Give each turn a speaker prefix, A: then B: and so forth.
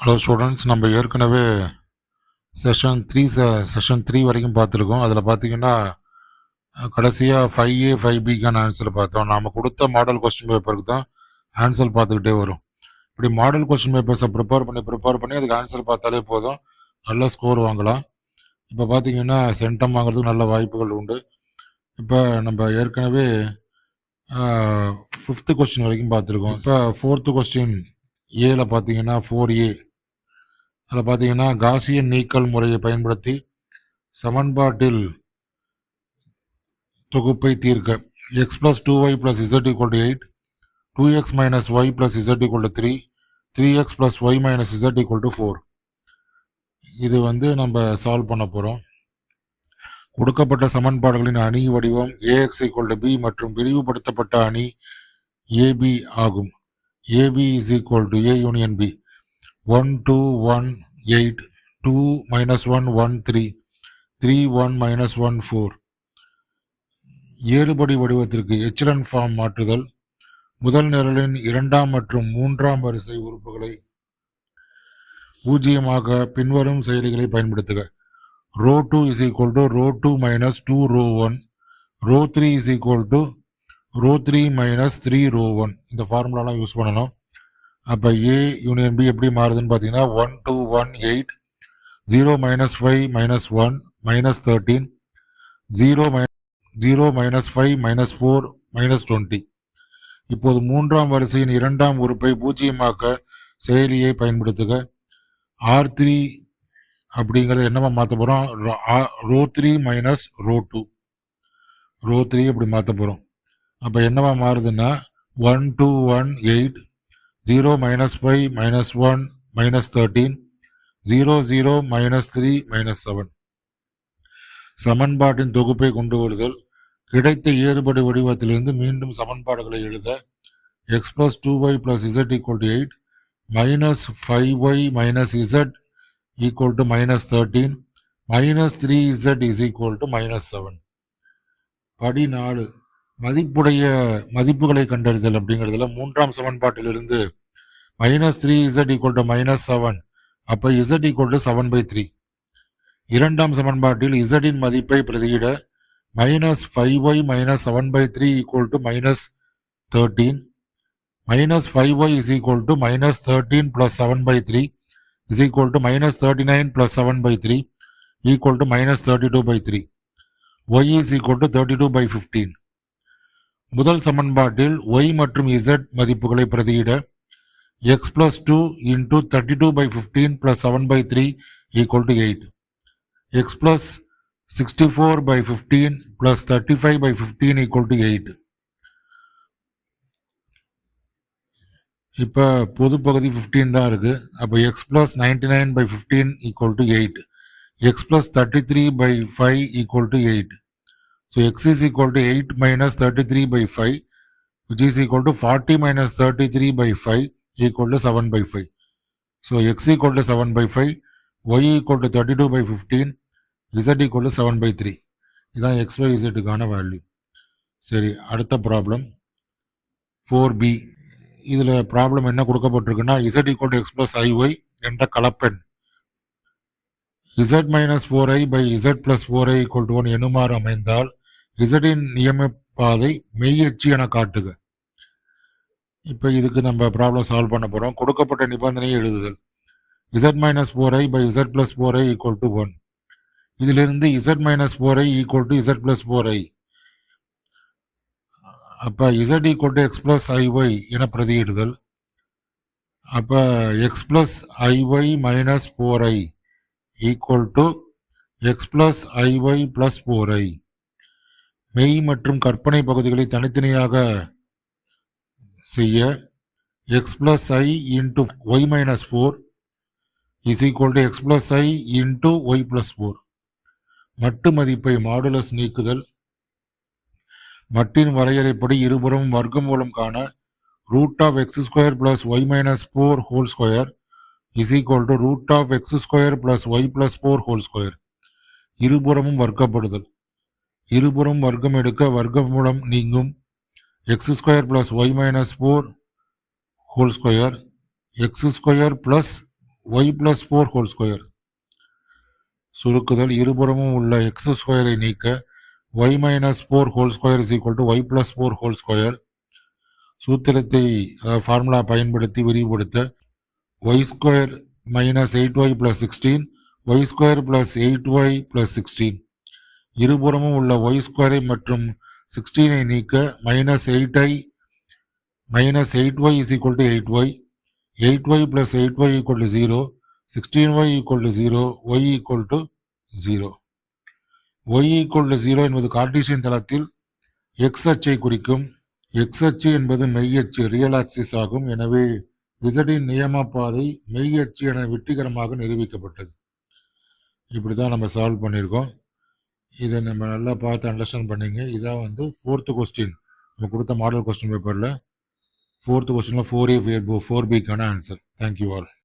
A: Hello students, நம்ம ஏற்கனவே session three வரைக்கும் பார்த்துருக்கோம். அதில் பார்த்தீங்கன்னா கடைசியாக 5A 5Bக்கான ஆன்சர் பார்த்தோம். நாம் கொடுத்த மாடல் கொஸ்டின் பேப்பருக்கு தான் ஆன்சர் பார்த்துக்கிட்டே வரும். இப்படி மாடல் கொஸ்டின் பேப்பர்ஸை ப்ரிப்பேர் பண்ணி அதுக்கு ஆன்சர் பார்த்தாலே போதும், நல்ல ஸ்கோர் வாங்கலாம். இப்போ பார்த்தீங்கன்னா சென்டம் வாங்குறதுக்கு நல்ல வாய்ப்புகள் உண்டு. இப்போ நம்ம ஏற்கனவே 5th கொஸ்டின் வரைக்கும் பார்த்துருக்கோம். இப்போ 4th கொஸ்டின் ஏல பார்த்தீங்கன்னா 4A, அதில் பார்த்தீங்கன்னா காசியன் நீக்கல் முறையை பயன்படுத்தி சமன்பாட்டில் தொகுப்பை தீர்க்க x plus 2y plus z equal to 8, 2x minus y plus z equal to 3, 3x plus y minus z equal to 4. இது நம்ம சால்வ் பண்ண போகிறோம். கொடுக்கப்பட்ட சமன்பாடுகளின் அணி வடிவம் ஏஎக்ஸ் ஈக்குவல் டு பி மற்றும் விரிவுபடுத்தப்பட்ட அணி ஏபி ஆகும். AB is equal to A union B 1 2 1 8, 2 minus 1 1 3, 3 1 minus 1 4. ஏறுபடி வடிவத்திற்கு எச்சலன் ஃபார்ம் மாற்றுதல். முதல் நிரலின் இரண்டாம் மற்றும் மூன்றாம் வரிசை உறுப்புகளை பூஜ்ஜியமாக பின்வரும் செயலிகளை பயன்படுத்துக. Row 2 is equal to row 2 minus 2 row 1, row 3 is equal to row 3 minus 3 row 1. இந்த ஃபார்முலாலாம் யூஸ் பண்ணணும். அப்போ ஏ யூனியன் பி எப்படி மாறுதுன்னு பார்த்தீங்கன்னா 1 2 1 8, 0 minus 5 minus 1 minus 13, 0 minus 5 minus 4 minus 20. இப்போது மூன்றாம் வரிசையின் இரண்டாம் உறுப்பை பூஜ்ஜியமாக்க செயலியை பயன்படுத்துக. R3 அப்படிங்கிறது என்னவா மாற்ற போகிறோம்? ரோ 3 மைனஸ் ரோ 2, ரோ 3 அப்படி மாற்ற போகிறோம். அப்போ என்னவா மாறுதுன்னா 1 2 1 8, 0 minus 5 minus 1 minus 13, 0 0 minus 3 minus 7. சமன்பாட்டின் தொகுப்பை கொண்டு வருதல். கிடைத்த ஏறுபடி வடிவத்திலிருந்து மீண்டும் சமன்பாடுகளை எழுத X plus 2y plus z equal to 8, minus 5y minus z equal to minus 13, minus 3z is equal to minus 7. படி 4, மதிப்புகளை கண்டறிதல். அப்படிங்கிறதுல மூன்றாம் சமன்பாட்டிலிருந்து minus 3z equal to minus 7, அப்போ z ஈக்குவல் டு 7/3. இரண்டாம் சமன்பாட்டில் z-இன் மதிப்பை பிரதியிட minus 5y minus 7/3 equal to minus 13, minus 5y is equal to minus 13 plus 7/3 is equal to minus 39 plus 7/3 equal to minus 32/3. y is equal to 32/15. முதல் சமன்பாட்டில் y மற்றும் z மதிப்புகளை பிரதியிட x plus 2 into 32/15 plus 7/3 equal to 8. x plus 64/15 plus 35/15 equal to 8. இப்போ பொது பகுதி 15 தான் இருக்கு. அப்போ x plus 99/15 equal to 8. x plus 33/5 equal to 8. So x is equal to 8 minus 33/5, which is equal to 40 minus 33/5 equal to 7/5. So x equal to 7/5, y equal to 32/15, z equal to 7/3. இதுதான் x y z க்கான value. சரி, அடுத்த problem 4b. இதில் problem என்ன கொடுக்கப்பட்டிருக்குன்னா z equal to x plus iy என்ற கலப்பெண் z minus 4i by z plus 4i equal to 1 எனுமாறு அமைந்தால் z-இன் நியமப்பாதை மெய்யச்சு என காட்டுக. இப்போ இதுக்கு நம்ம ப்ராப்ளம் சால்வ் பண்ண போகிறோம். கொடுக்கப்பட்ட நிபந்தனையை எழுதுதல். z minus 4i by z plus 4i equal to 1. இதிலிருந்து z minus 4i equal to z plus 4i. அப்போ z equal to x plus iy என பிரதியிடுதல். அப்போ x plus iy minus 4i equal to x plus iy plus 4i. மெய் மற்றும் கற்பனை பகுதிகளை தனித்தனியாக செய்ய x plus I into y minus 4 is equal to x plus I into y plus 4. மட்டு மதிப்பை மாடுலஸ் நீக்குதல். மட்டின் வரையறைப்படி இருபுறம் வர்க்கமூலம் காண root of x square plus y minus 4 whole square is equal to root of x square plus y plus 4 whole square. இருபுறமும் வர்க்கப்படுதல். இருபுறம் வர்க்கம் எடுக்க வர்க்கமூலம் நீங்கும். x square plus y minus 4 whole square, x square plus y plus four whole square. சுருக்குதல் இருபுறமும் உள்ள x ஸ்கொயரை நீக்க y minus four whole square is equal to y plus four whole square. சூத்திரத்தை ஃபார்முலா பயன்படுத்தி விரிவுபடுத்த y square minus 8y plus 16 y square plus 8y plus 16. இருபுறமும் உள்ள ஒய் ஸ்கொயரை மற்றும் 16ஐ நீக்க minus 8y is equal to 8y 8y plus 8y equal to 0 16y equal to 0 y equal to 0. y equal to 0 என்பது Cartesian தளத்தில் X அச்சை குறிக்கும். எக்ஸ் அச்சு என்பது மெய் அச்சு ரியல் ஆக்சிஸ் ஆகும். எனவே இசடின் நியம பாதை மெய் அச்சு என வெற்றிகரமாக நிரூபிக்கப்பட்டது. இப்படி தான் நம்ம சால்வ் பண்ணியிருக்கோம். இதை நம்ம நல்லா பார்த்து அண்டர்ஸ்டாண்ட் பண்ணிங்க. இதான் வந்து 4th கொஸ்டின் நம்ம கொடுத்த மாடல் கொஸ்டின் பேப்பரில் 4th கொஸ்டினில் 4A 4Bக்கான ஆன்சர். Thank you all.